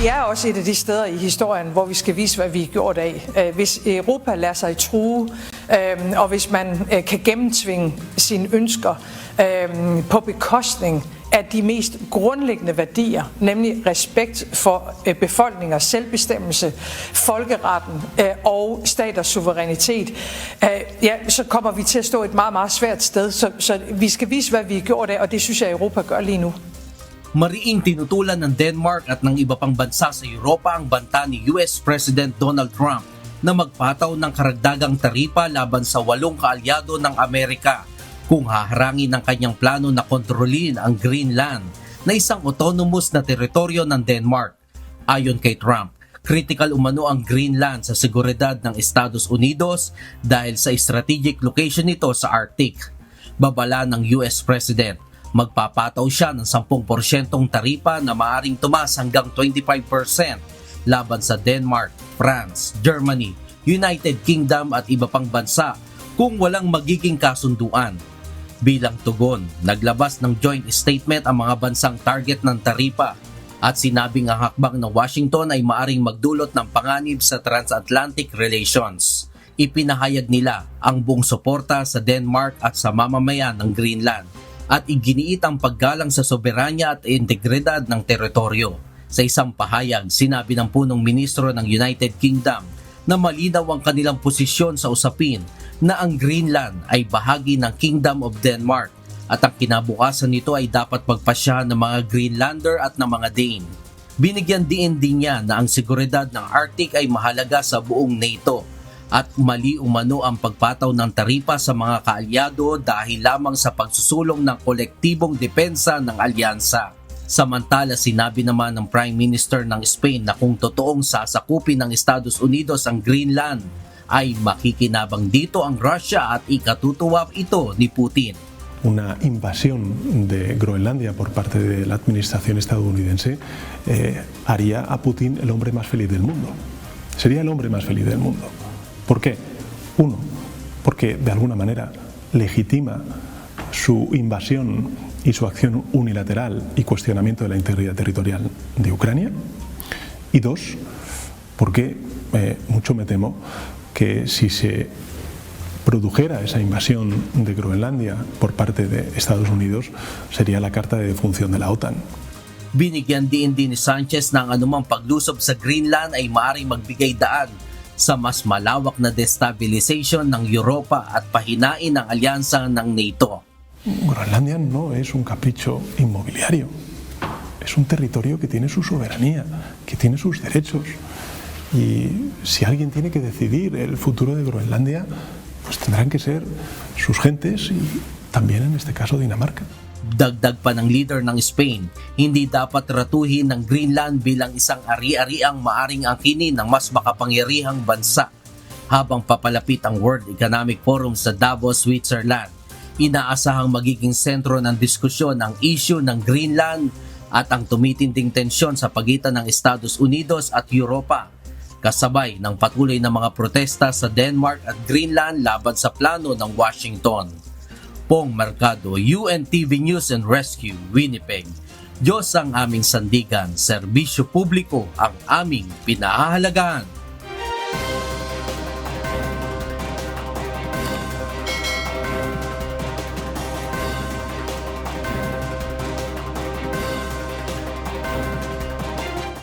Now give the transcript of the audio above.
Vi er også et af de steder i historien, hvor vi skal vise, hvad vi er gjort af. Hvis Europa lader sig true, og hvis man kan gennemtvinge sine ønsker på bekostning af de mest grundlæggende værdier, nemlig respekt for befolkningers selvbestemmelse, folkeretten og staters suverænitet, så kommer vi til at stå et meget, meget svært sted. Så vi skal vise, hvad vi er gjort af, og det synes jeg, Europa gør lige nu. Mariing tinutulan ng Denmark at ng iba pang bansa sa Europa ang banta ni US President Donald Trump na magpataw ng karagdagang taripa laban sa 8 kaalyado ng Amerika kung haharangin ng kanyang plano na kontrolin ang Greenland na isang autonomous na teritoryo ng Denmark. Ayon kay Trump, critical umano ang Greenland sa seguridad ng Estados Unidos dahil sa strategic location nito sa Arctic. Babala ng US President, magpapataw siya ng 10% taripa na maaring tumaas hanggang 25% laban sa Denmark, France, Germany, United Kingdom at iba pang bansa kung walang magiging kasunduan. Bilang tugon, naglabas ng joint statement ang mga bansang target ng taripa at sinabing ang hakbang ng Washington ay maaring magdulot ng panganib sa transatlantic relations. Ipinahayag nila ang buong suporta sa Denmark at sa mamamayan ng Greenland at iginiit ang paggalang sa soberanya at integridad ng teritoryo. Sa isang pahayag, sinabi ng punong ministro ng United Kingdom na malinaw ang kanilang posisyon sa usapin na ang Greenland ay bahagi ng Kingdom of Denmark at ang kinabukasan nito ay dapat pagpasyahan ng mga Greenlander at ng mga Dane. Binigyan din niya na ang seguridad ng Arctic ay mahalaga sa buong NATO at mali umano ang pagpataw ng taripa sa mga kaalyado dahil lamang sa pagsusulong ng kolektibong depensa ng alyansa. Samantala, sinabi naman ng Prime Minister ng Spain na kung totoong sasakupin ng Estados Unidos ang Greenland, ay makikinabang dito ang Russia at ikatutuwa ito ni Putin. Una invasión de Groenlandia por parte de la administración estadounidense haría a Putin el hombre más feliz del mundo. Sería el hombre más feliz del mundo. ¿Por qué? Uno, porque de alguna manera legitima su invasión y su acción unilateral y cuestionamiento de la integridad territorial de Ucrania. Y dos, porque mucho me temo que si se produjera esa invasión de Groenlandia por parte de Estados Unidos, sería la carta de defunción de la OTAN. Binigyan din ni Sanchez na ang anumang paglusob sa Greenland ay maaaring magbigay daan sa mas malawak na destabilization ng Europa at pahinain ang alyansa ng NATO. Groenlandia no es un capricho inmobiliario, es un territorio que tiene su soberanía, que tiene sus derechos. Y si alguien tiene que decidir el futuro de Groenlandia, pues tendrán que ser sus gentes y también en este caso Dinamarca. Dagdag pa ng leader ng Spain, hindi dapat ratuhin ng Greenland bilang isang ari-ariang maaring angkinin ng mas makapangyarihang bansa. Habang papalapit ang World Economic Forum sa Davos, Switzerland, inaasahang magiging sentro ng diskusyon ang issue ng Greenland at ang tumitinding tensyon sa pagitan ng Estados Unidos at Europa, kasabay ng patuloy na mga protesta sa Denmark at Greenland laban sa plano ng Washington. Pong Mercado, UNTV News and Rescue, Winnipeg. Diyos ang aming sandigan, serbisyo publiko ang aming pinahahalagahan.